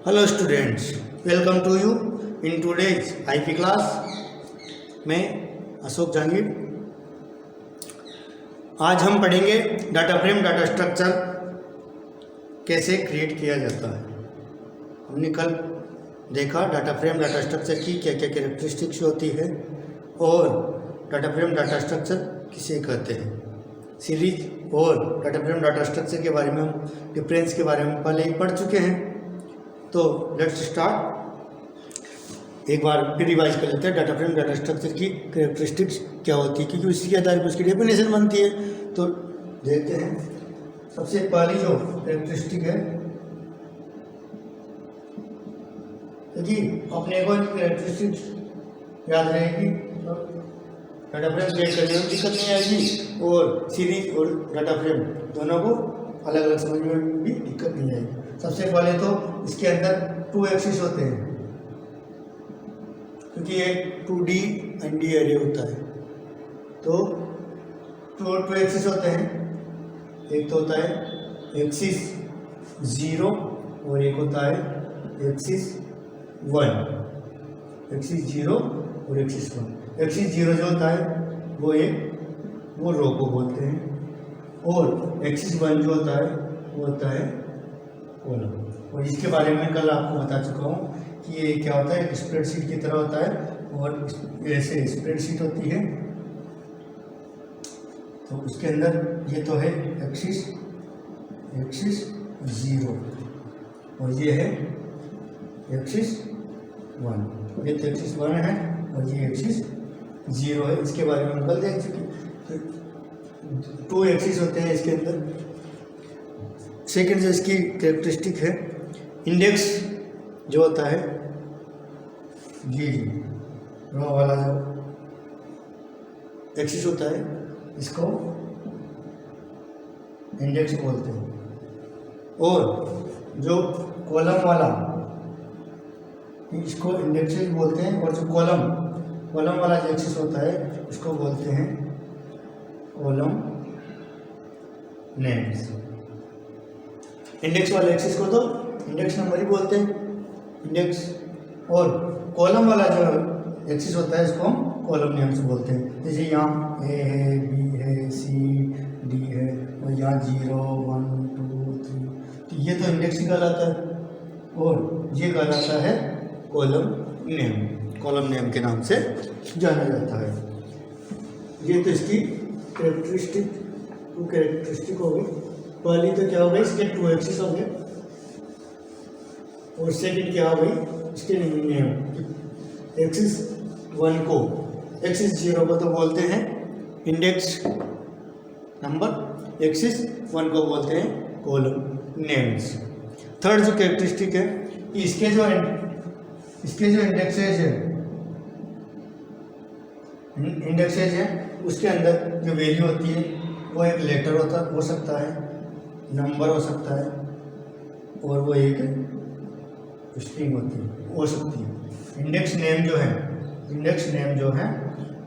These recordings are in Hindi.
Hello students, welcome to you in today's IP class. मैं अशोक जहांगीर। आज हम पढ़ेंगे डाटा फ्रेम डाटा स्ट्रक्चर कैसे क्रिएट किया जाता है। हमने कल देखा डाटा फ्रेम डाटा स्ट्रक्चर की क्या क्या कैरेक्टरिस्टिक्स होती है और डाटा फ्रेम डाटा स्ट्रक्चर किसे कहते हैं। सीरीज और डाटा फ्रेम डाटा स्ट्रक्चर के बारे में हम डिफरेंस के बारे में पहले ही पढ़ चुके हैं। तो लेट्स स्टार्ट। एक बार फिर रिवाइज कर लेते हैं डाटा फ्रेम डाटा स्ट्रक्चर की कैरेक्टरिस्टिक्स क्या होती है, क्योंकि उसी के आधार पर उसकी डेफिनेशन बनती है। तो देखते हैं। सबसे पहली जो कैरेक्टरिस्टिक है जी, अपने को कैरेक्टरिस्टिक्स याद रहेगी तो डाटा फ्रेम क्रिएट करने में दिक्कत नहीं आएगी और सीरीज और डाटा फ्रेम दोनों को अलग अलग समझने में भी दिक्कत नहीं आएगी। सबसे पहले तो इसके अंदर 2 एक्सिस होते हैं, क्योंकि ये 2D एंड डी एरे होता है। तो 2 एक्सिस होते हैं। एक तो होता है एक्सिस 0 और एक होता है एक्सिस 1। एक्सिस 0 और एक्सिस 1। एक्सिस 0 जो होता है वो रो को बोलते हैं और एक्सिस 1 जो होता है वो होता है कॉलम। और इसके बारे में कल आपको बता चुका हूँ कि ये क्या होता है, एक स्प्रेडशीट की तरह होता है और ऐसे स्प्रेडशीट होती है। तो उसके अंदर ये तो है एक्सिस 0 और ये है एक्सिस 1। ये तो एक्सिस 1 है और ये एक्सिस 0 है। इसके बारे में हम कल देख चुके। तो 2 एक्सिस होते हैं इसके अंदर। सेकेंड जो इसकी कैरेक्टरिस्टिक है, इंडेक्स जो होता है ये रो वाला जो एक्सिस होता है इसको इंडेक्स बोलते हैं और जो कॉलम वाला इसको इंडेक्सेस बोलते हैं और जो कॉलम वाला जो एक्सिस होता है इसको बोलते हैं कॉलम नेम्स। इंडेक्स वाले एक्सिस को तो इंडेक्स नंबर ही बोलते हैं, इंडेक्स। और कॉलम वाला जो एक्सिस होता है इसको हम कॉलम नेम्स बोलते हैं। जैसे यहाँ ए है, बी है, सी डी है और यहाँ 0 1 2 3। तो ये तो इंडेक्स ही कहलाता है और ये कहलाता है कॉलम नेम। कॉलम नेम के नाम से जाना जाता है। ये तो इसकी कैरेक्टरिस्टिक हो गई। पहली तो क्या हो गई, इसके 2 एक्सिस हो गए और सेकंड क्या हो गई, इसके नेम। एक्सिस 1 को, एक्सिस 0 को तो बोलते हैं इंडेक्स नंबर, एक्सिस 1 को बोलते हैं कॉलम नेम्स। थर्ड जो कैरेक्टरिस्टिक है, इसके जो इंडेक्सेज है उसके अंदर जो वैल्यू होती है वो एक लेटर हो सकता है, नंबर हो सकता है और वो एक स्ट्रिंग हो सकती है। इंडेक्स नेम जो है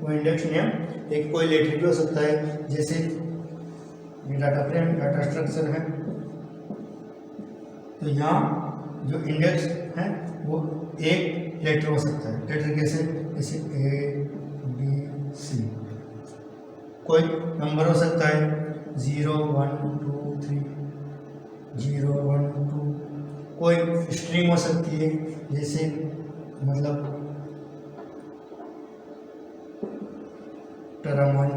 वो इंडेक्स नेम एक कोई लेटर भी हो सकता है। जैसे ये डाटा फ्रेम डाटा स्ट्रक्चर है तो यहाँ जो इंडेक्स है वो एक लेटर हो सकता है। लेटर कैसे, जैसे A B C। कोई नंबर हो सकता है 0 1 2 3 0 1 2। कोई स्ट्रिंग हो सकती है, जैसे मतलब टर्म 1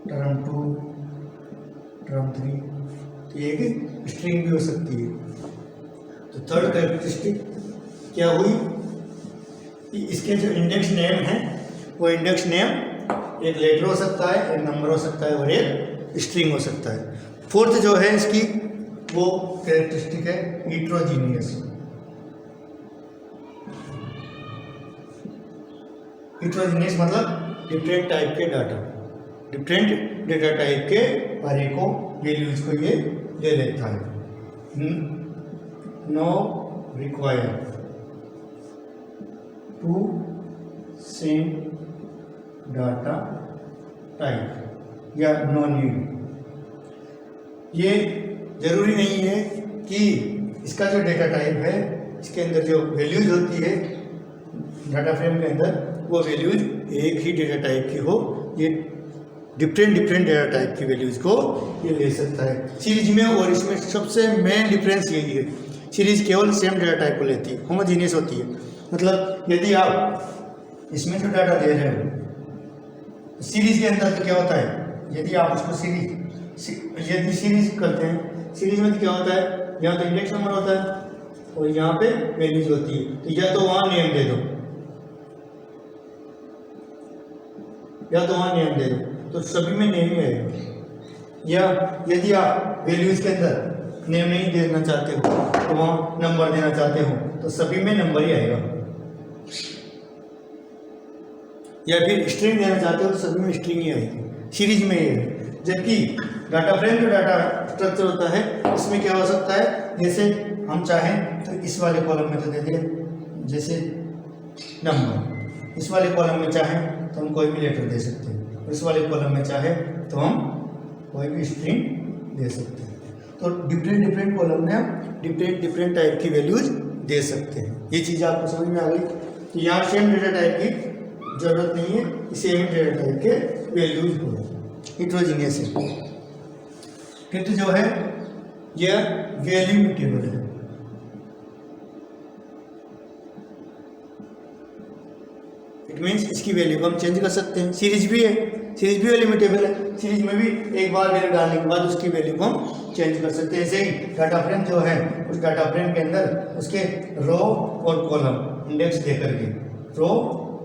टर्म 2 टर्म 3। तो ये एक स्ट्रिंग भी हो सकती है। तो थर्ड कैरेक्टरिस्टिक क्या हुई कि इसके जो इंडेक्स नेम है वो इंडेक्स नेम एक लेटर हो सकता है, एक नंबर हो सकता है और एक स्ट्रिंग हो सकता है। फोर्थ जो है इसकी वो कैरेक्टरिस्टिक है हीट्रोजीनियस। हीट्रोजीनियस मतलब डिफरेंट टाइप के डाटा, डिफरेंट डेटा टाइप के अरे को वैल्यूज को ये ले लेता है। No require to same data type या नो नीड। ये जरूरी नहीं है कि इसका जो डेटा टाइप है, इसके अंदर जो वैल्यूज होती है डाटा फ्रेम के अंदर, वो वैल्यूज एक ही डेटा टाइप की हो, ये डिफरेंट डेटा टाइप की वैल्यूज को ये ले सकता है सीरीज में। और इसमें सबसे मेन डिफरेंस यही है, सीरीज केवल सेम डेटा टाइप को लेती है, होमोजीनियस होती है। मतलब यदि आप इसमें जो डाटा दे रहे हो सीरीज के अंदर तो क्या होता है, यदि आप उसको यदि सीरीज करते हैं, सीरीज में तो क्या होता है, यहाँ तो इंडेक्स नंबर होता है और यहाँ पे वैल्यूज होती है, तो या तो वहाँ नेम दे दो या तो वहाँ नेम दे दो, तो सभी में नेम ही आएगा। या यदि आप वैल्यूज के अंदर नेम नहीं देना चाहते हो तो वहाँ नंबर देना चाहते हो तो सभी में नंबर ही आएगा। या फिर स्ट्रिंग देना चाहते हो तो सभी में स्ट्रिंग ही आएगी, सीरीज में ही है। जबकि डाटा फ्रेम जो डाटा स्ट्रक्चर होता है, इसमें क्या हो सकता है, जैसे हम चाहें तो इस वाले कॉलम में तो दे दें जैसे नंबर, इस वाले कॉलम में चाहें तो हम कोई भी लेटर दे सकते हैं, इस वाले कॉलम में चाहे तो हम कोई भी स्ट्रिंग दे सकते हैं। तो डिफरेंट कॉलम में हम डिफरेंट टाइप की वैल्यूज दे सकते हैं। ये चीज़ आपको समझ में आ गई कि यहाँ सेम डेटा टाइप की जरूरत नहीं है, सेम डेटा टाइप के वैल्यूज हो, हिट्रोजीनियस है। फिर जो है यह वैल्यू म्यूटेबल है। इट मीन्स इसकी वैल्यू को हम चेंज कर सकते हैं। सीरीज भी है, सीरीज भी वैल्यू म्यूटेबल है, सीरीज में भी एक बार वैल्यू डालने के बाद उसकी वैल्यू को हम चेंज कर सकते हैं। ऐसे ही डाटा फ्रेम जो है, उस डाटा फ्रेम के अंदर उसके रो और कॉलम इंडेक्स दे करके, रो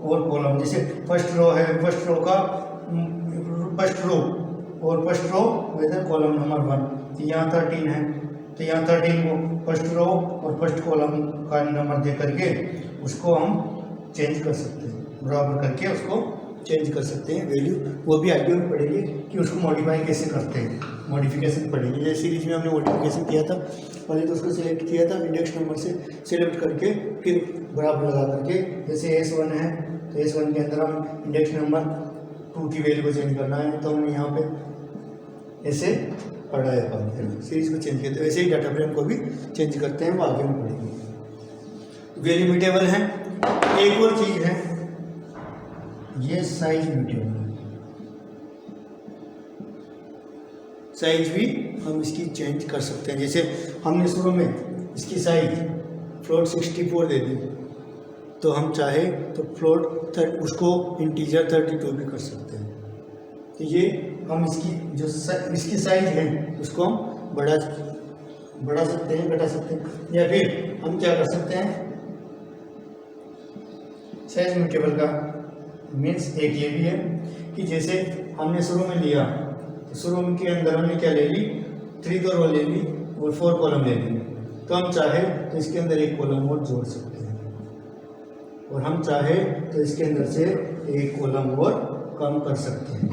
और कॉलम, जैसे फर्स्ट रो है, फर्स्ट रो का फर्स्ट रो और first row whether column number 1, तो यहाँ 13 है, तो यहाँ 13 को फर्स्ट रो और फर्स्ट कॉलम का नंबर दे करके उसको हम चेंज कर सकते हैं, बराबर करके उसको चेंज कर सकते हैं वैल्यू। वो भी आगे में पढ़ेंगे कि उसको मॉडिफाई कैसे करते हैं, मॉडिफिकेशन पढ़ेंगे। जैसे सीरीज में हमने मॉडिफिकेशन किया था, पहले तो उसको सिलेक्ट किया था, इंडेक्स नंबर से सिलेक्ट करके फिर बराबर लगा करके, जैसे S1 है तो S1 के अंदर हम इंडेक्स नंबर 2 की वैल्यू को चेंज करना है, तो हमने यहाँ पे ऐसे पढ़ा है, फिर सीरीज को चेंज किया। तो ऐसे ही डाटा फ्रेम को भी चेंज करते हैं, वो आगे में पढ़ेंगे। वैल्यू म्यूटेबल है। एक और चीज़ है, ये साइज म्यूटेबल है। साइज भी हम इसकी चेंज कर सकते हैं। जैसे हमने शुरू में इसकी साइज फ्लोट 64 दे दी, तो हम चाहे तो फ्लोट उसको इंटीजर 32 भी कर सकते हैं। तो ये हम इसकी जो इसकी साइज है उसको हम बढ़ा सकते हैं, घटा सकते हैं। या फिर हम क्या कर सकते हैं, साइज म्यूटेबल का मीन्स एक ये भी है कि जैसे हमने शुरू में लिया, तो शुरू के अंदर हमने क्या ले ली, 3 रो ले ली और 4 कॉलम ले ली, तो हम चाहे तो इसके अंदर एक कॉलम और जोड़ सकते हैं, और हम चाहे तो इसके अंदर से एक कॉलम और कम कर सकते हैं।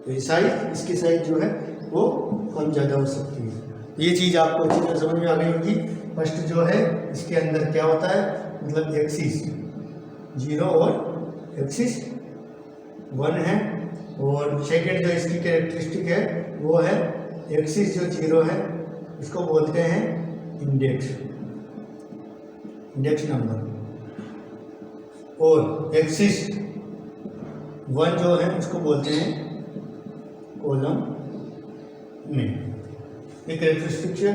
तो ये साइज, इसकी साइज जो है वो कम ज़्यादा हो सकती है। ये चीज़ आपको अच्छी तरह समझ में आ गई होगी। फर्स्ट जो है इसके अंदर क्या होता है, मतलब एक्सिस 0 और एक्सिस 1 है, और सेकेंड जो इसकी कैरेक्टरिस्टिक है वो है एक्सिस जो 0 है उसको बोलते हैं इंडेक्स नंबर, और एक्सिस 1 जो है उसको बोलते हैं कॉलम में। ये कैरेक्टरिस्टिक है।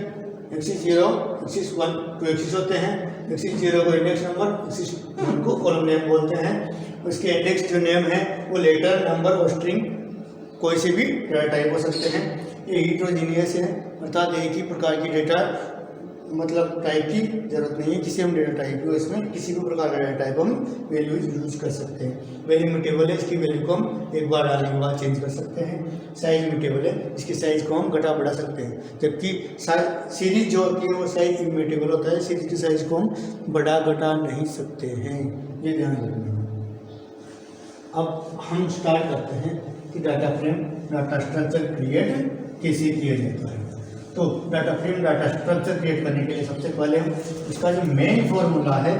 एक्सिस 0, एक्सिस 1 तो एक्सिस होते हैं, एक्सिस 0 को इंडेक्स नंबर, एक्सिस 1 को कॉलम नेम बोलते हैं। उसके इंडेक्स जो नेम है वो लेटर, नंबर और स्ट्रिंग कोई से भी डेटा टाइप हो सकते हैं। ये हिट्रोजीनियस है, अर्थात एक ही प्रकार की डेटा मतलब टाइप की जरूरत नहीं है, किसी हम डेटा टाइप को इसमें किसी भी प्रकार का डेटा टाइप हम वैल्यू यूज कर सकते हैं। वैल्यू म्यूटेबल है, इसकी वैल्यू को हम एक बार डालने के बाद चेंज कर सकते हैं। साइज म्यूटेबल है, इसकी साइज को हम घटा बढ़ा सकते हैं, जबकि सीरीज जो होती है वो साइज इम्यूटेबल होता है, सीरीज की साइज को हम बढ़ा घटा नहीं सकते हैं, ये ध्यान रखना है। अब हम स्टार्ट करते हैं कि data frame data structure create कैसे किया जाता है। तो data frame data structure create करने के लिए सबसे पहले हम इसका जो मेन फॉर्मूला है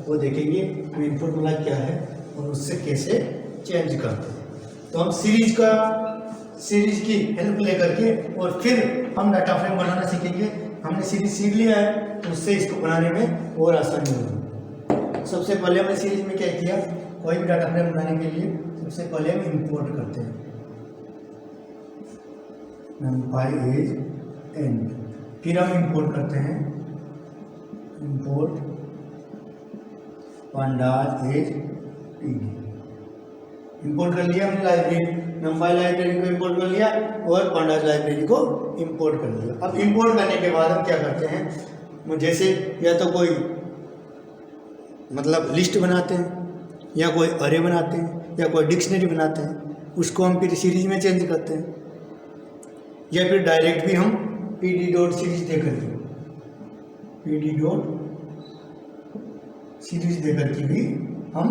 वो देखेंगे, मेन फॉर्मूला क्या है और उससे कैसे चेंज करते हैं। तो हम सीरीज की हेल्प लेकर के और फिर हम डाटा फ्रेम बनाना सीखेंगे हमने सीरीज सीख लिया है तो उससे इसको बनाने में और आसानी होगी। सबसे पहले हमने सीरीज में क्या किया, कोई भी डाटा फ्रेम बनाने के लिए सबसे पहले हम इंपोर्ट करते हैं numpy is n, फिर हम इंपोर्ट करते हैं import pandas is pd। Import कर लिया हमने लाइब्रेरी, numpy लाइब्रेरी को इंपोर्ट कर लिया और pandas लाइब्रेरी को इंपोर्ट कर लिया। अब इंपोर्ट करने के बाद हम क्या करते हैं, जैसे या तो कोई मतलब लिस्ट बनाते हैं या कोई अरे बनाते हैं या कोई डिक्शनरी बनाते हैं, उसको हम फिर सीरीज में चेंज करते हैं, या फिर डायरेक्ट भी हम pd डॉट सीरीज देकर के pd डॉट सीरीज देकर के भी हम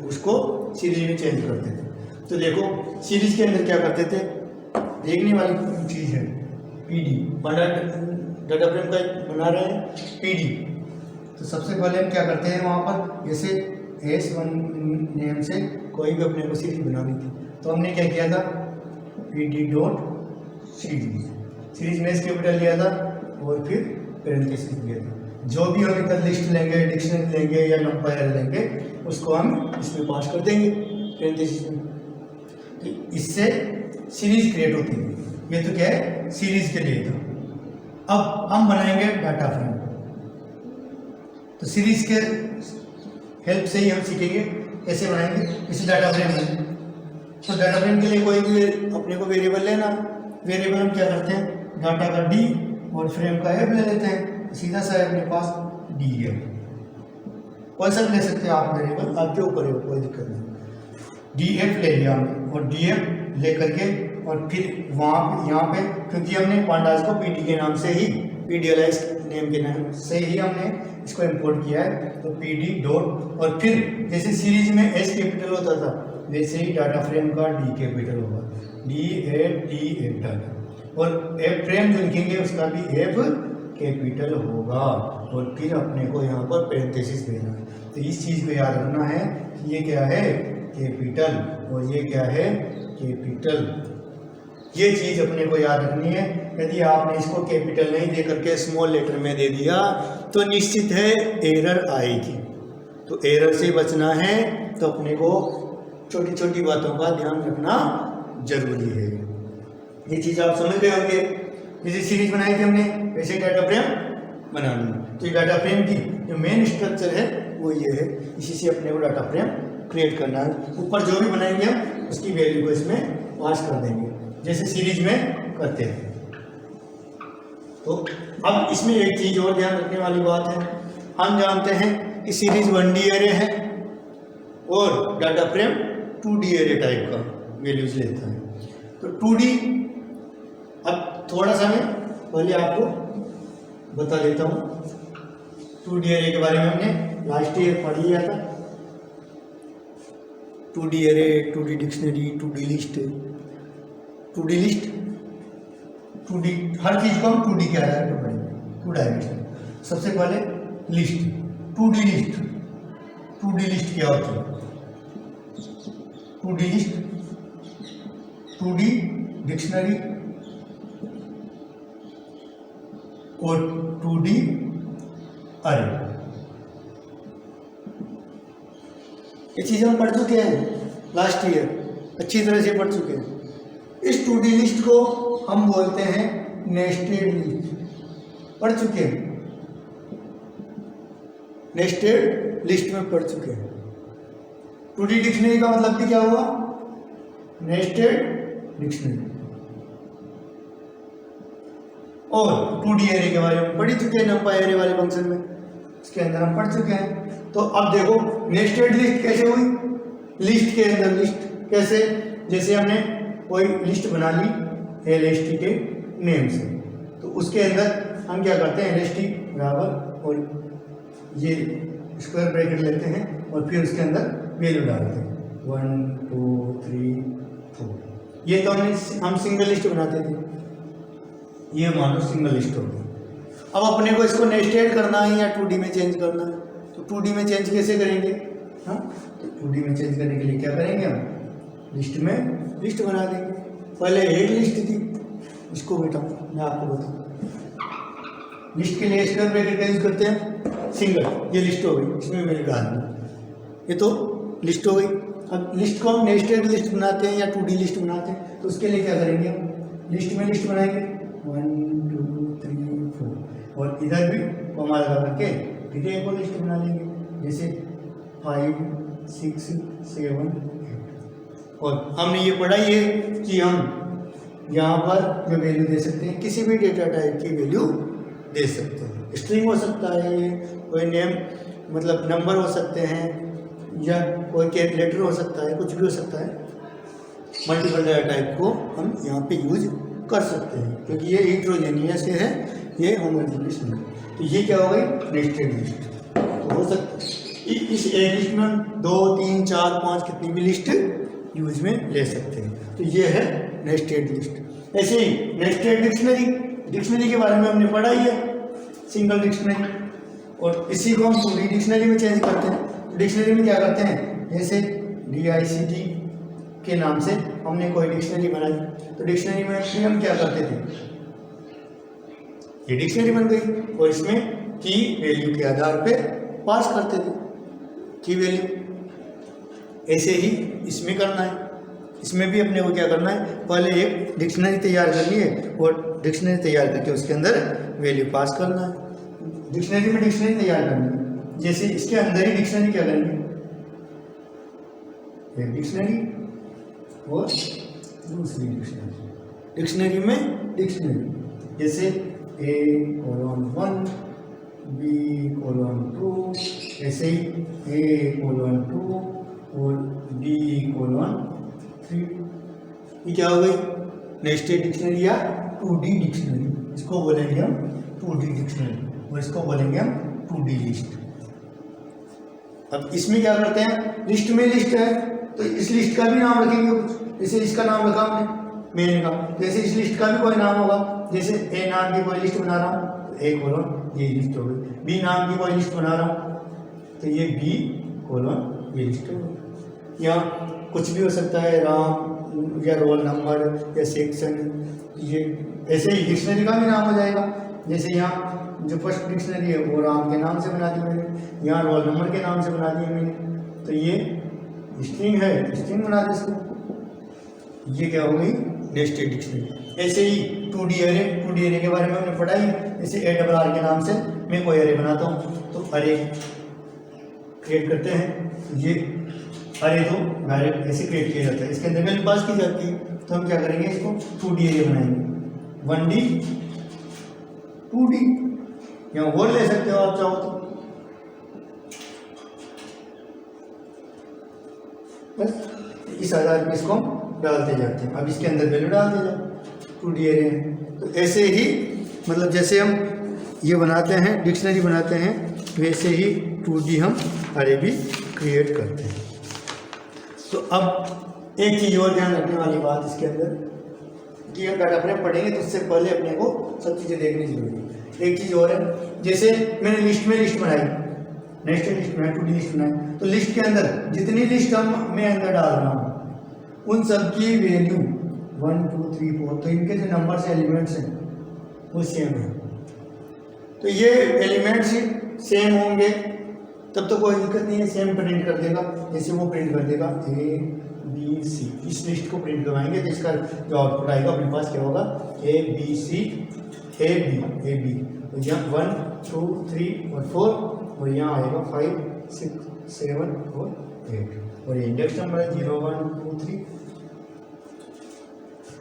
उसको सीरीज में चेंज करते थे। तो देखो सीरीज के अंदर क्या करते थे, देखने वाली चीज़ है pd, डाटा फ्रेम का बना रहे हैं pd। तो सबसे पहले हम क्या करते हैं, वहाँ पर जैसे s1 नेम से कोई भी अपने को सीरीज बनानी थी, तो हमने क्या किया था, pd डॉट सीरीज में एस कैपिटल लिया था और फिर पैरेंथेसिस दिया था। जो भी हम इधर लिस्ट लेंगे, डिक्शनरी लेंगे या numpy लेंगे, उसको हम इसमें पास कर देंगे पैरेंथेसिस में। तो इससे सीरीज क्रिएट होती है। ये तो क्या है, सीरीज के लिए था। अब हम बनाएंगे डाटा फ्रेम, तो सीरीज के हेल्प से ही हम सीखेंगे कैसे बनाएंगे। इसे डाटा फ्रेम है, तो डाटा फ्रेम के लिए कोई भी अपने को वेरिएबल लेना, वेरिएबल हम क्या करते हैं, डाटा का डी और फ्रेम का एफ ले लेते हैं, सीधा सा है अपने पास डी एफ। कौन सा ले सकते हैं आप वेरिएबल, आपके ऊपर है, कोई दिक्कत नहीं। डी एफ ले लिया हमने और डी एफ ले करके और फिर वहाँ यहाँ पे क्योंकि हमने पांडास को पीडी के नाम से ही, पीडीएलआईएस नेम के नाम से ही हमने इसको इंपोर्ट किया है, तो पीडी डॉट और फिर जैसे सीरीज में एस कैपिटल होता था वैसे ही डाटा फ्रेम का डी कैपिटल होगा, D F T F data, और एफ फ्रेम जो लिखेंगे उसका भी एफ कैपिटल होगा, और फिर अपने को यहाँ पर पैरेंथेसिस देना है। तो इस चीज़ को याद रखना है कि ये क्या है, कैपिटल, और ये क्या है, कैपिटल। ये चीज़ अपने को याद रखनी है। यदि आपने इसको कैपिटल नहीं दे करके स्मॉल लेटर में दे दिया तो निश्चित है एरर आएगी। तो एरर से बचना है तो अपने को छोटी छोटी बातों का ध्यान रखना जरूरी है। ये चीज़ आप समझ गए होंगे। जैसे सीरीज बनाई थी हमने वैसे डाटा फ्रेम बनानी है। तो ये डाटा फ्रेम की जो मेन स्ट्रक्चर है वो ये है, इसी से अपने को डाटा फ्रेम क्रिएट करना है। ऊपर जो भी बनाएंगे हम उसकी वैल्यू को इसमें पास कर देंगे जैसे सीरीज में करते हैं। तो अब इसमें एक चीज़ और ध्यान रखने वाली बात है, हम जानते हैं कि सीरीज 1D एरे है और data frame 2D array type का वैल्यूज लेता है। तो 2D, अब थोड़ा सा मैं पहले आपको बता देता हूँ। 2D एरे के बारे में हमने लास्ट ईयर पढ़ लिया था। 2D array, 2D dictionary, 2D list, 2D हर चीज़ को हम 2D के आधार पर पढ़ेंगे, 2 डायमेंशन। सबसे पहले list, 2D list. 2D list क्या होती है? 2D लिस्ट, 2D डिक्शनरी और 2D अरे। ये चीज़ हम पढ़ चुके हैं लास्ट ईयर, अच्छी तरह से पढ़ चुके हैं। इस 2D लिस्ट को हम बोलते हैं नेस्टेड लिस्ट, पढ़ चुके हैं, नेस्टेड लिस्ट में पढ़ चुके हैं। 2D डिक्शनरी का मतलब भी क्या हुआ? Nested dictionary. और 2D एरे के बारे में पढ़ चुके हैं, numpy एरे वाले फंक्शन में, इसके अंदर हम पढ़ चुके हैं। तो अब देखो नेस्टेड लिस्ट कैसे हुई, लिस्ट के अंदर लिस्ट कैसे, जैसे हमने कोई लिस्ट बना ली LST के नेम से, तो उसके अंदर हम क्या करते हैं, LST बराबर और ये स्क्वायर ब्रैकेट लेते हैं और फिर उसके अंदर वैल्यू डालते हैं 1 2 3 4। ये तो हम सिंगल लिस्ट बनाते थे, ये मान लो सिंगल लिस्ट हो गई। अब अपने को इसको नेस्टेड करना है या 2D में चेंज करना है, तो 2D में चेंज कैसे करेंगे? हाँ, तो 2D में चेंज करने के लिए क्या करेंगे हम, लिस्ट में लिस्ट बना देंगे। पहले एक लिस्ट थी, इसको बेटा मैं आपको बताऊँ, लिस्ट के लिए स्क्वायर ब्रैकेट का यूज करते हैं सिंगल, ये लिस्ट हो गई, इसमें मैंने कहा ये तो लिस्ट हो गई। अब लिस्ट को हम नेस्टेड लिस्ट बनाते हैं या 2D लिस्ट बनाते हैं, तो उसके लिए क्या करेंगे हम लिस्ट में लिस्ट बनाएंगे 1 2 3 4 और इधर भी कॉमा लगा करके फिर एक और लिस्ट बना लेंगे, जैसे 5 6 7 8। और हमने ये पढ़ा ही है कि हम यहाँ पर जो वैल्यू दे सकते हैं किसी भी डेटा टाइप की वैल्यू दे सकते हैं। स्ट्रिंग हो सकता है, ये कोई नेम मतलब नंबर हो सकते हैं, या कोई कैलकुलेटर हो सकता है, कुछ भी हो सकता है। मल्टीपल डेटा टाइप को हम यहाँ पे यूज कर सकते हैं, क्योंकि ये हिट्रोजेनियस है, ये होमोजेनियस नहीं। तो ये क्या हो गई नेस्टेड लिस्ट। तो हो सकता है इस एक लिस्ट में 2 3 4 5 कितनी भी लिस्ट यूज में ले सकते हैं। तो ये है नेस्टेड लिस्ट। ऐसे ही नेस्टेड डिक्शनरी, डिक्शनरी के बारे में हमने पढ़ा ही है, सिंगल डिक्शनरी, और इसी को हम 2D डिक्शनरी में चेंज करते हैं। डिक्शनरी में क्या करते हैं, जैसे DICT के नाम से हमने कोई डिक्शनरी बनाई, तो डिक्शनरी में हम क्या करते थे, ये डिक्शनरी बन गई और इसमें की वैल्यू के आधार पे पास करते थे की वैल्यू। ऐसे ही इसमें करना है, इसमें भी अपने को क्या करना है, पहले एक डिक्शनरी तैयार करनी है और डिक्शनरी तैयार करके उसके अंदर वैल्यू पास करना है। डिक्शनरी में डिक्शनरी तैयार करनी है, जैसे इसके अंदर ही डिक्शनरी क्या करेंगे, एक डिक्शनरी और दूसरी डिक्शनरी, डिक्शनरी में डिक्शनरी, जैसे A:1 B:2, ऐसे ही A:2 और D:3। ये क्या हो गई नेस्टेड डिक्शनरी या 2D डिक्शनरी। इसको बोलेंगे हम 2D डिक्शनरी और इसको बोलेंगे हम 2D लिस्ट। अब इसमें क्या करते हैं, लिस्ट में लिस्ट है तो इस लिस्ट का भी नाम रखेंगे कुछ, जैसे इसका नाम रखा हमने मेन का, जैसे इस लिस्ट का भी कोई नाम होगा, जैसे A नाम की कोई लिस्ट बना रहा हूँ तो A:, ये लिस्ट हो गई। B नाम की कोई लिस्ट बना रहा हूँ तो ये B:, ये लिस्ट हो गई। या कुछ भी हो सकता है, राम या रोल नंबर या सेक्शन, ये ऐसे ही डिक्शनरी का भी नाम हो जाएगा। जैसे यहाँ जो फर्स्ट डिक्शनरी है वो राम के नाम से बना दी मैंने, यहाँ रोल नंबर के नाम से बना दिया मैंने, तो ये स्ट्रिंग है, स्ट्रिंग बना दे इसको। ये क्या हो गई नेस्टेड डिक्शनरी। ऐसे ही 2D एरे, 2D एरे के बारे में हमने पढ़ा ही, जैसे ARR के नाम से मैं कोई एरे बनाता हूँ तो अरे क्रिएट करते हैं, ये अरे तो डायरेक्ट ऐसे क्रिएट किया जाता है, इसके अंदर वैल्यू पास की जाती है। तो हम क्या करेंगे, इसको 2D एरे बनाएंगे, 1D 2D, या वर्ड ले सकते हो आप चाहो तो, बस इस आधार पर इसको डालते जाते हैं। अब इसके अंदर वैल्यू डालते जाओ, 2D एरे है। तो ऐसे ही मतलब जैसे हम ये बनाते हैं डिक्शनरी बनाते हैं, वैसे ही 2D हम अरे भी क्रिएट करते हैं। तो अब एक चीज़ और ध्यान रखने वाली बात इसके अंदर कि हम डाटा फ्रेम पढ़ेंगे तो उससे पहले अपने को सब चीज़ें देखनी जरूरी है। एक चीज़ और है, जैसे मैंने लिस्ट में लिस्ट बनाई, नेस्टेड लिस्ट बनाई, 2D लिस्ट बनाई, तो लिस्ट के अंदर जितनी लिस्ट मैं अंदर डाल रहा हूँ उन सब की वैल्यू 1 2 3 4, तो इनके जो नंबर्स एलिमेंट्स हैं वो सेम है। तो ये एलिमेंट्स सेम होंगे तब तो कोई दिक्कत नहीं है, सेम प्रिंट कर देगा। जैसे वो प्रिंट कर देगा ABC, इस लिस्ट को प्रिंट करवाएंगे तो इसका जो आउटपुट आएगा अपने पास क्या होगा, ABC AB। तो यहाँ 1 2 3 और 4, और यहाँ आएगा 5 6 7 और 8, और ये इंडेक्स नंबर है 0 1 2 3।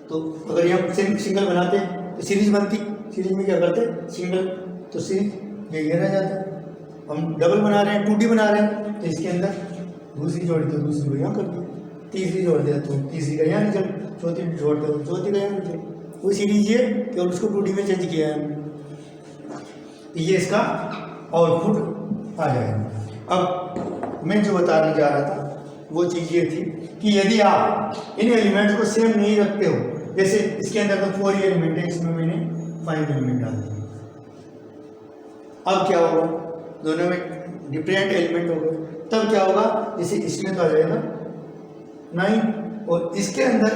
तो अगर ये हम सिंगल बनाते तो सीरीज बनती, सीरीज में क्या करते सिंगल, तो सीरीज ये रह जाता है। हम डबल बना रहे हैं, 2D बना रहे हैं, तो इसके अंदर दूसरी जोड़ी तो दूसरी को यहाँ कर दी, तीसरी जोड़ दिया तो तीसरी का यहाँ निकल, चौथी जोड़ते हो चौथी का यहाँ निकल, वो सीरीज ये केवल उसको 2D में चेंज किया है। तो ये इसका आउटपुट आ जाएगा। अब मैं जो बताने जा रहा था वो चीज़ ये थी कि यदि आप इन एलिमेंट्स को सेम नहीं रखते हो, जैसे इसके अंदर तो 4 एलिमेंट है, इसमें मैंने 5 एलिमेंट डाल दिए, अब क्या होगा, दोनों में डिफरेंट एलिमेंट हो गए, तब क्या होगा, जैसे इसमें तो आ जाएगा 9 और इसके अंदर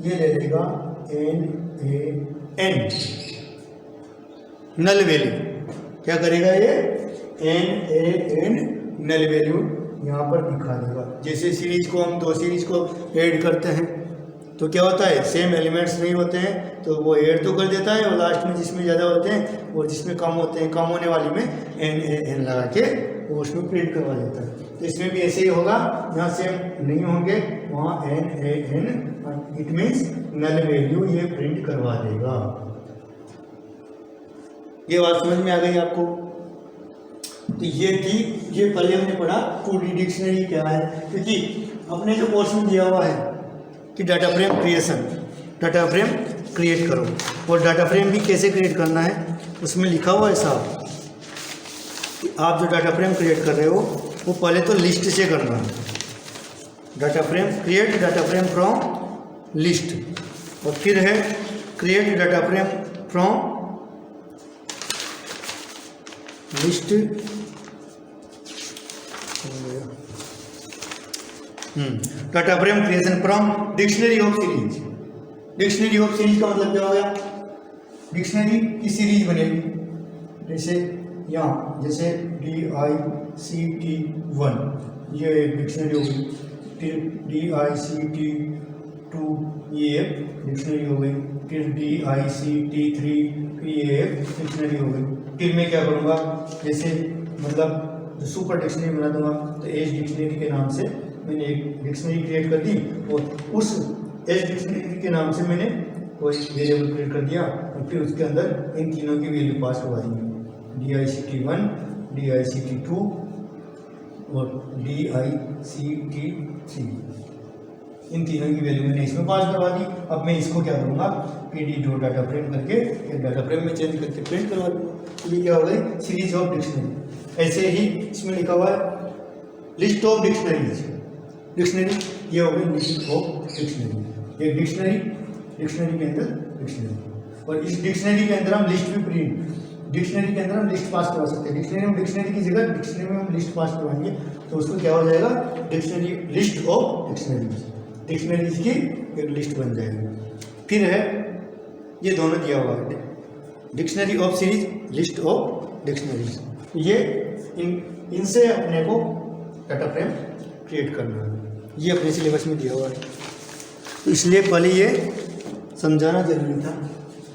ये ले लेगा NA एन नल वैल्यू, क्या करेगा ये एन नल वैल्यू यहाँ पर दिखा देगा। जैसे सीरीज को हम दो सीरीज को ऐड करते हैं तो क्या होता है, सेम एलिमेंट्स नहीं होते हैं तो वो ऐड तो कर देता है, और लास्ट में जिसमें ज़्यादा होते हैं और जिसमें कम होते हैं, कम होने वाली में एन लगा के वो उसमें प्रिंट करवा देता है। तो इसमें भी ऐसे ही होगा, जहाँ सेम नहीं होंगे वहाँ NaN it means null value ये प्रिंट करवा देगा। ये बात समझ में आ गई आपको? तो ये थी, ये पहले हमने पढ़ा 2D डिक्शनरी क्या है, क्योंकि अपने जो पोर्शन दिया हुआ है कि data frame creation, data frame create करो, और डाटा फ्रेम भी कैसे क्रिएट करना है उसमें लिखा हुआ है साहब कि आप जो डाटा फ्रेम क्रिएट कर रहे हो वो पहले तो लिस्ट से करना है। Data frame create data frame from list, और फिर है create data frame from list data frame creation from dictionary of series. Dictionary of series का मतलब क्या हो गया, डिक्शनरी की सीरीज बनेगी। जैसे यहाँ जैसे DICT1 ये एक डिक्शनरी होगी, फिर DICT2 ये एक डिक्शनरी हो गई, फिर DICT3 ये एक डिक्शनरी हो गई। फिर मैं क्या करूँगा, जैसे मतलब सुपर डिक्शनरी बना दूंगा, तो एज डिक्शनरी के नाम से मैंने एक डिक्शनरी क्रिएट कर दी, और उस एज डिक्शनरी के नाम से मैंने कोई वेरिएबल क्रिएट कर दिया, और फिर उसके अंदर इन तीनों की वैल्यू पास करवा दी, DICT1 DICT2 और DICT3, इन तीनों की वैल्यू मैंने इसमें पास करवा दी। अब मैं इसको क्या करूँगा, PD.डाटा फ्रेम करके एक डाटा फ्रेम में चेंज करके प्रिंट करवा दूँगा। तो ये क्या हो गई, सीरीज ऑफ डिक्शनरी। ऐसे ही इसमें लिखा हुआ है लिस्ट ऑफ डिक्शनरीज, डिक्शनरी ये हो गई लिस्ट ऑफ डिक्शनरी। एक डिक्शनरी के अंदर डिक्शनरी, और इस डिक्शनरी के अंदर हम लिस्ट भी प्रिंट, डिक्शनरी के अंदर हम लिस्ट पास करवा सकते हैं। डिक्शनरी की जगह डिक्शनरी में हम लिस्ट पास करवाएंगे तो उसको क्या हो जाएगा, dictionary list of dictionaries, dictionaries की एक लिस्ट बन जाएगी। फिर है ये दोनों दिया हुआ है, dictionary of series, list of dictionaries. ये इनसे अपने को डाटा फ्रेम क्रिएट करना है, ये अपने सिलेबस में दिया हुआ है, तो इसलिए पहले ये समझाना जरूरी था।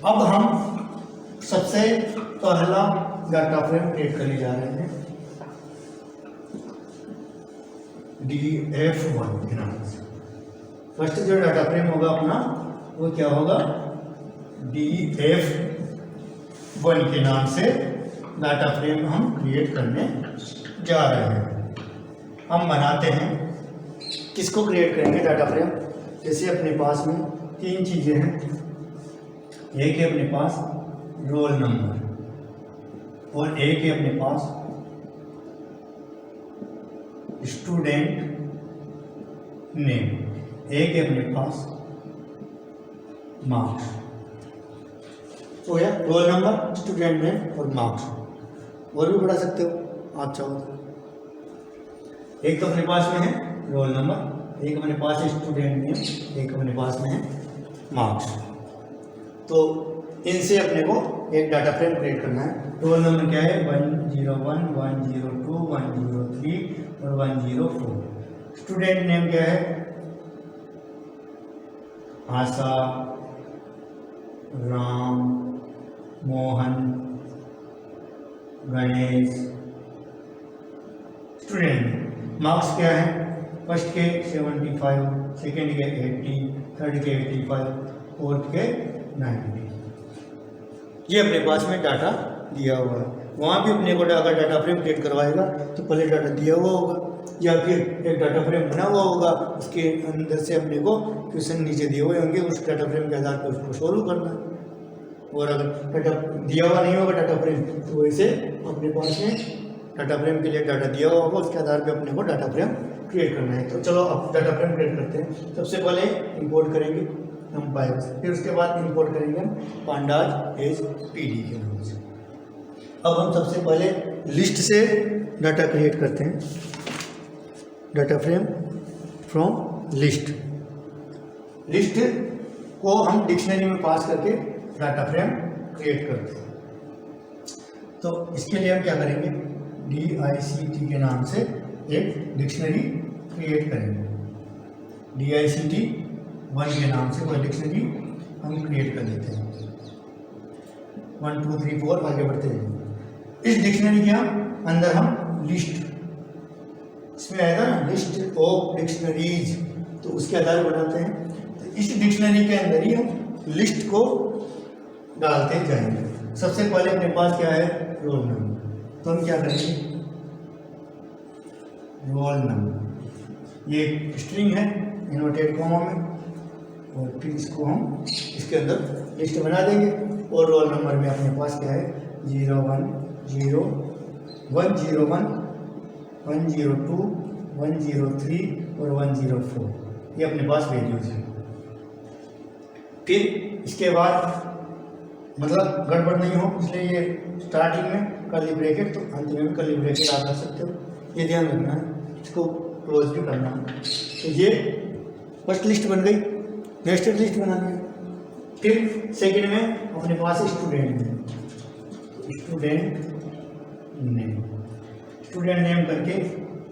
अब हम सबसे पहला डाटा फ्रेम क्रिएट करने जा रहे हैं DF1 के नाम से। फर्स्ट जो डाटा फ्रेम होगा अपना वो क्या होगा, DF1 के नाम से डाटा फ्रेम हम क्रिएट करने जा रहे हैं। हम बनाते हैं, किसको क्रिएट करेंगे डाटा फ्रेम, जैसे अपने पास में तीन चीज़ें हैं, एक है अपने पास रोल नंबर, और एक है अपने पास स्टूडेंट नेम, एक है अपने पास मार्क्स। तो या रोल नंबर, स्टूडेंट नेम और मार्क्स, और भी बढ़ा सकते हो आप चाहो तो। एक तो अपने पास में है रोल नंबर, एक अपने पास है स्टूडेंट नेम, एक अपने पास में है मार्क्स। तो इनसे अपने को एक डाटा फ्रेम क्रिएट करना है। रोल नंबर क्या है, 101, 102, 103 और 104। स्टूडेंट नेम क्या है, आशा, राम, मोहन, गणेश। स्टूडेंट मार्क्स क्या है, फर्स्ट के 75, सेकेंड के 80, थर्ड के 85, फोर्थ के 90। ये अपने पास में डाटा दिया हुआ है। वहाँ भी अपने को अगर डाटा फ्रेम क्रिएट करवाएगा तो पहले डाटा दिया हुआ होगा, या फिर एक डाटा फ्रेम बना हुआ होगा, उसके अंदर से अपने को क्वेश्चन नीचे दिए हुए होंगे, उस डाटा फ्रेम के आधार पर उसको सॉल्व करना है। और अगर डाटा दिया हुआ नहीं होगा डाटा फ्रेम, तो वैसे अपने पास में डाटा फ्रेम के लिए डाटा दिया हुआ होगा, उसके आधार पर अपने को डाटा फ्रेम क्रिएट करना है। तो चलो अब डाटा फ्रेम क्रिएट करते हैं। सबसे पहले इंपोर्ट करेंगे हम बायोस, फिर उसके बाद इंपोर्ट करेंगे हम पांडाज एज PD के नाम से। अब हम सबसे पहले लिस्ट से डाटा क्रिएट करते हैं, data frame from list. List को हम डिक्शनरी में पास करके डाटा फ्रेम क्रिएट करते हैं। तो इसके लिए हम क्या करेंगे, DICT के नाम से एक डिक्शनरी क्रिएट करेंगे। DICT 1 के नाम से कोई डिक्शनरी हम क्रिएट कर देते हैं। 1 2 3 4 आगे बढ़ते जाएंगे। इस डिक्शनरी के अंदर हम लिस्ट, इसमें आएगा ना लिस्ट ऑफ डिक्शनरीज, तो उसके आधार पर बनाते हैं। तो इस डिक्शनरी के अंदर ही हम लिस्ट को डालते जाएंगे। सबसे पहले अपने पास क्या है, रोल नंबर। तो हम क्या करेंगे, रोल नंबर, ये स्ट्रिंग है इन्वर्टेड कॉमा में, और फिर इसको हम इसके अंदर लिस्ट बना देंगे। और रोल नंबर में अपने पास क्या है, 01 0 101 102 103 और 104, ये अपने पास वैल्यूज हैं। फिर इसके बाद मतलब गड़बड़ नहीं हो, इसलिए ये स्टार्टिंग में कर्ली ब्रैकेट, तो अंत में भी कर्ली ब्रैकेट आप कर सकते हो, ये ध्यान रखना है। इसको क्लोज भी करना है। तो ये फर्स्ट लिस्ट बन गई, नेस्टेड लिस्ट बनानी है। फिर सेकंड में अपने पास स्टूडेंट नेम, स्टूडेंट नेम करके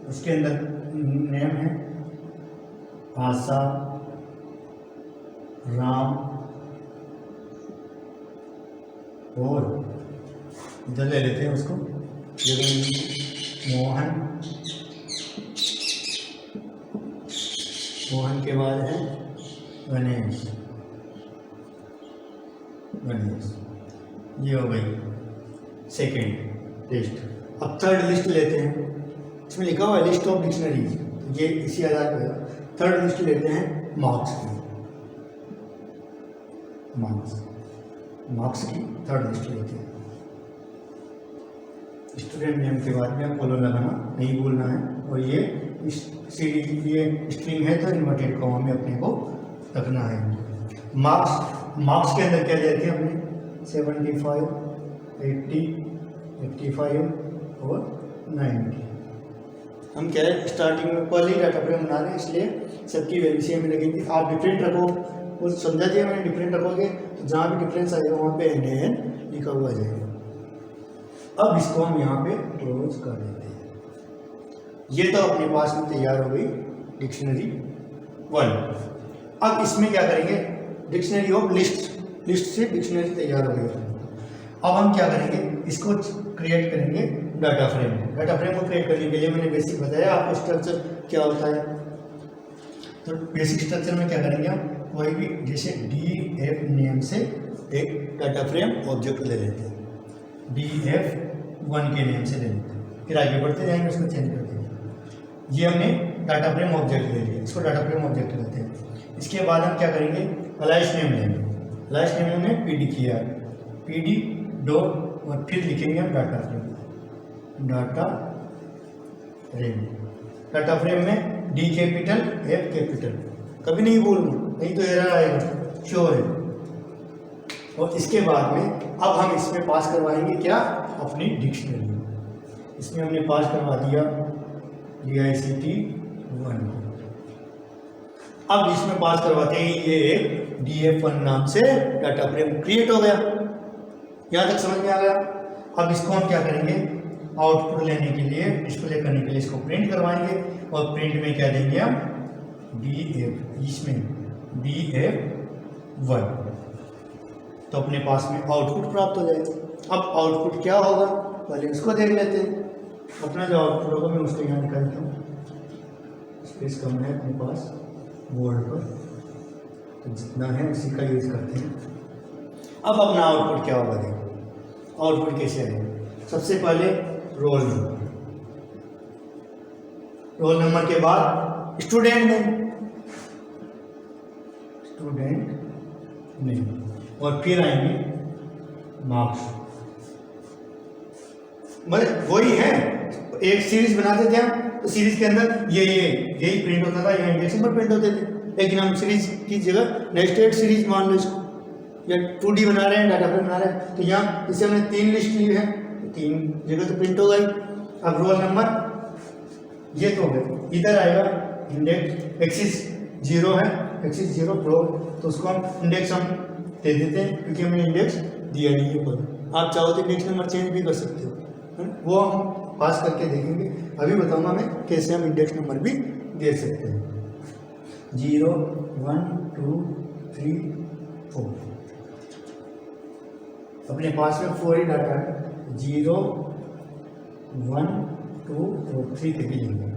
उसके अंदर नेम है आशा, राम, और इधर ले लेते हैं उसको मोहन, मोहन के बाद है गणेश, ये हो गई सेकेंड लिस्ट। अब थर्ड लिस्ट लेते हैं, इसमें लिखा हुआ है लिस्ट ऑफ डिक्शनरीज, ये इसी आधार पर थर्ड लिस्ट लेते हैं मार्क्स की, मार्क्स की थर्ड लिस्ट लेते हैं। स्टूडेंट नेम के बाद में कॉलन लगाना नहीं भूलना है, और ये सीरीज ये स्ट्रिंग है तो इन्वर्टेड कॉमा में अपने को रखना है। मार्क्स के अंदर क्या देते हैं अपने 75 80 85 और 90। हम कह रहे हैं स्टार्टिंग में पहले ही डाटा फ्रेम बना रहे हैं, इसलिए सबकी वैल्यू सेम लगेगी। आप डिफरेंट रखो, वो समझा दिया मैंने, डिफरेंट रखोगे तो जहाँ भी डिफरेंस आएगा वहाँ पे NaN लिखा हुआ जाएगा। अब इसको हम यहाँ पे क्लोज कर देते हैं। ये तो अपने पास में तैयार हो गई डिक्शनरी 1। अब इसमें क्या करेंगे, डिक्शनरी ऑफ लिस्ट से डिक्शनरी तैयार हो गई। अब हम क्या करेंगे, इसको क्रिएट करेंगे डाटा फ्रेम। डाटा फ्रेम को क्रिएट करने के लिए मैंने बेसिक बताया आपको स्ट्रक्चर क्या होता है। तो बेसिक स्ट्रक्चर में क्या करेंगे, हम कोई भी जैसे DF नेम से एक डाटा फ्रेम ऑब्जेक्ट ले लेते हैं, DF1 के नेम से ले लेते हैं, फिर आगे बढ़ते जाएंगे, उसको चेंज कर देंगे। ये हमने डाटा फ्रेम ऑब्जेक्ट ले लिया, इसको डाटा फ्रेम ऑब्जेक्ट लेते हैं। इसके बाद हम क्या करेंगे, अलाइस नेम लेंगे। अलाइस नेम हमने PD किया, PD डॉट और फिर लिखेंगे हम डाटा फ्रेम, डाटा फ्रेम में D कैपिटल F कैपिटल, कभी नहीं भूलना, नहीं तो एरर आएगा, श्योर है। और इसके बाद में अब हम इसमें पास करवाएंगे क्या, अपनी डिक्शनरी। इसमें हमने पास करवा दिया DICT 1। अब इसमें पास करवाते हैं ये DF1 नाम से डाटा फ्रेम क्रिएट हो गया। यहाँ तक समझ में आ गया। अब इसको हम क्या करेंगे, आउटपुट लेने के लिए, डिस्प्ले करने के लिए इसको प्रिंट करवाएंगे, और प्रिंट में क्या देंगे हम DF, इसमें DF1, तो अपने पास में आउटपुट प्राप्त हो जाएगा। अब आउटपुट क्या होगा पहले इसको देख लेते हैं। अपना जो आउटपुट होगा मैं उसको यहाँ निकालता हूँ, स्पेस कम है अपने पास बोर्ड पर, तो जितना है उसी का यूज करते हैं। अब अपना आउटपुट क्या होगा, देखो आउटपुट कैसे आएगा। सबसे पहले रोल नंबर के बाद स्टूडेंट नेम, और फिर आएंगे मार्क्स। मतलब वही है, एक सीरीज बनाते थे हम, तो सीरीज के अंदर यही प्रिंट होता था, ये इंडेक्स नंबर प्रिंट होते थे। लेकिन हम सीरीज की जगह नेस्टेड सीरीज मान लो इसको, या 2D बना रहे हैं, डाटा फ्रेम बना रहे हैं, तो यहाँ जैसे हमने 3 लिस्ट ली है, 3 जगह तो प्रिंट हो गई। अब रोल नंबर ये तो है, इधर आएगा इंडेक्स, एक्सिस 0 है, एक्सिस 0 प्रो, तो उसको हम इंडेक्स हम दे देते हैं क्योंकि हमें इंडेक्स दिया नहीं है पर। आप चाहो तो इंडेक्स नंबर चेंज भी कर सकते हो, है ना? वो हम पास करके देखेंगे। अभी बताऊंगा मैं कैसे हम इंडेक्स नंबर भी दे सकते हैं। 0 1 2 3 4 अपने पास में 4 ही डाटा है। 0 1 2 और 3 तक ही लेंगे।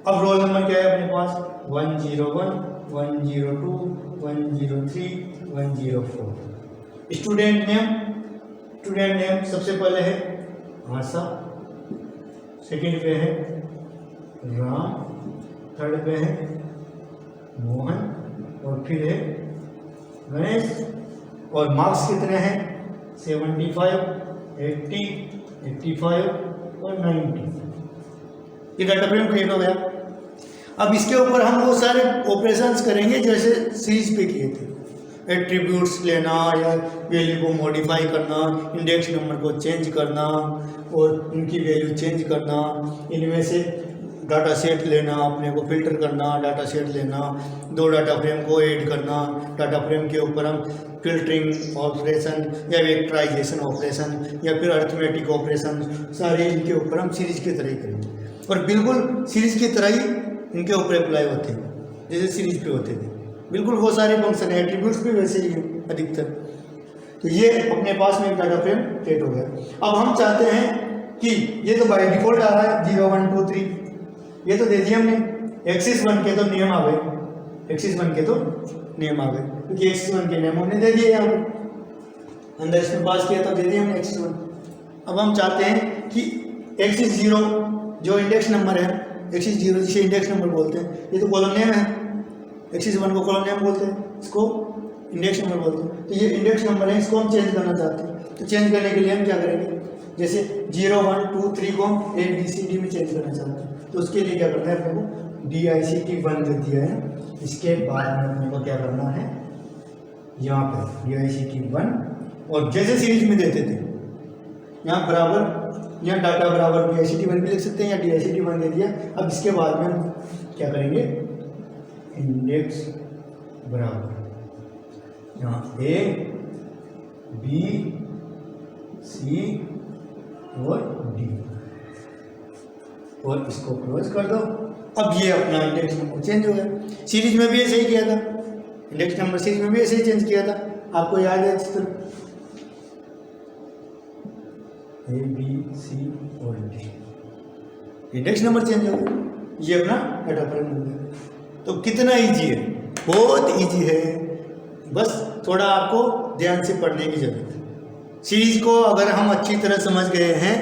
अब रोल नंबर क्या है अपने पास? 101 102 103 104। स्टूडेंट नेम सबसे पहले है आशा, सेकंड पे है राम, थर्ड पे है मोहन और फिर है गणेश। और मार्क्स कितने हैं? 75 80 85 और 90। ये डाटा फ्रेम क्रिएट हो गया। अब इसके ऊपर हम वो सारे ऑपरेशंस करेंगे जैसे सीरीज पे किए थे। एट्रीब्यूट्स लेना या वैल्यू को मॉडिफाई करना, इंडेक्स नंबर को चेंज करना और उनकी वैल्यू चेंज करना, इनमें से डाटा सेट लेना, अपने को फिल्टर करना, डाटा सेट लेना, दो डाटा फ्रेम को ऐड करना, डाटा फ्रेम के ऊपर हम फिल्टरिंग ऑपरेशन या वेक्टराइजेशन ऑपरेशन या फिर अर्थमेटिक ऑपरेशन, सारे इनके ऊपर हम सीरीज की तरह ही करेंगे। और बिल्कुल सीरीज की तरह ही इनके ऊपर अप्लाई होते हैं जैसे सीरीज पे होते थे। बिल्कुल वो सारे फंक्शन है, एट्रीब्यूट्स भी वैसे ही हैं अधिकतर। तो ये अपने पास में एक डाटा फ्रेम क्रिएट हो गया। अब हम चाहते हैं कि ये तो बाय डिफॉल्ट आ रहा है 0 1 2 3, ये तो दे दिया हमने। एक्सिस 1 के तो नियम आ गए, एक्सिस 1 के तो नियम आ गए क्योंकि एक्सिस 1 के नियम हमने दे दिए यहाँ पे अंदर इसमें पास किया तो दे दिया हमने एक्सिस 1। अब हम चाहते हैं कि एक्सिस 0 जो इंडेक्स नंबर है, एक्सिस 0 जिसे इंडेक्स नंबर बोलते हैं, ये तो कॉलम नेम है। एक्सिस 1 को कॉलम नेम बोलते हैं, इसको इंडेक्स नंबर बोलते हैं। तो ये इंडेक्स नंबर है, इसको हम चेंज करना चाहते हैं। तो चेंज करने के लिए हम क्या करेंगे? जैसे 0 1 2 3 को हम ABCD में चेंज करना चाहते हैं तो उसके लिए क्या करना है? अपने को DICT 1 दे दिया है। इसके बाद में अपने को क्या करना है? यहाँ पे DICT 1 और जैसे सीरीज में देते थे यहाँ बराबर, यहाँ डाटा बराबर DICT 1 भी लिख सकते हैं या DICT 1 दे दिया। अब इसके बाद में हम क्या करेंगे? इंडेक्स बराबर यहाँ A B C और D और इसको क्लोज कर दो। अब ये अपना इंडेक्स नंबर चेंज हो गया। सीरीज में भी ऐसे ही किया था, इंडेक्स नंबर सीरीज में भी ऐसे ही चेंज किया था, आपको याद है इस तरह A B C और D, इंडेक्स नंबर चेंज हो गया। ये अपना डाटा फ्रेम हो गया। तो कितना इजी है, बहुत इजी है, बस थोड़ा आपको ध्यान से पढ़ने की जरूरत है। सीरीज को अगर हम अच्छी तरह समझ गए हैं,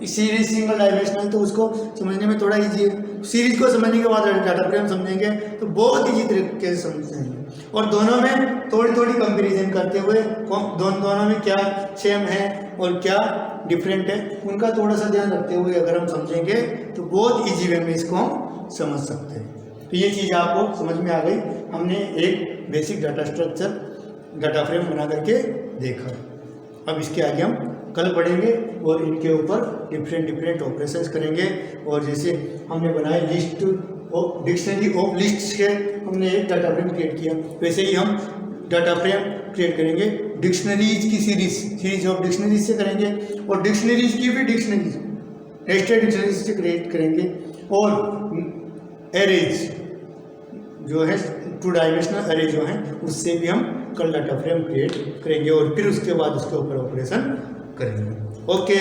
सीरीज सिंगल डायमेंशनल, तो उसको समझने में थोड़ा इजी है। सीरीज को समझने के बाद डाटा फ्रेम समझेंगे तो बहुत इजी तरीके से समझ जाएंगे। और दोनों में थोड़ी थोड़ी कंपैरिजन करते हुए दोनों में क्या सेम है और क्या डिफरेंट है, उनका थोड़ा सा ध्यान रखते हुए अगर हम समझेंगे तो बहुत ईजी वे में इसको हम समझ सकते हैं। तो ये चीज़ आपको समझ में आ गई। हमने एक basic data structure, data frame बना करके देखा। अब इसके आगे हम कल पढ़ेंगे और इनके ऊपर डिफरेंट ऑपरेशंस करेंगे। और जैसे हमने बनाए लिस्ट और डिक्शनरी ऑफ लिस्ट्स के, हमने एक डाटा फ्रेम क्रिएट किया, वैसे ही हम डाटा फ्रेम क्रिएट करेंगे डिक्शनरीज की सीरीज ऑफ डिक्शनरीज से करेंगे। और डिक्शनरीज की भी डिक्शनरीज नेस्टेड डिक्शनरीज से क्रिएट करेंगे। और एरेज जो है 2 डायमेंशनल एरे जो हैं उससे भी हम कल डाटा फ्रेम क्रिएट करेंगे और फिर उसके बाद उसके ऊपर ऑपरेशन करेंगे। ओके।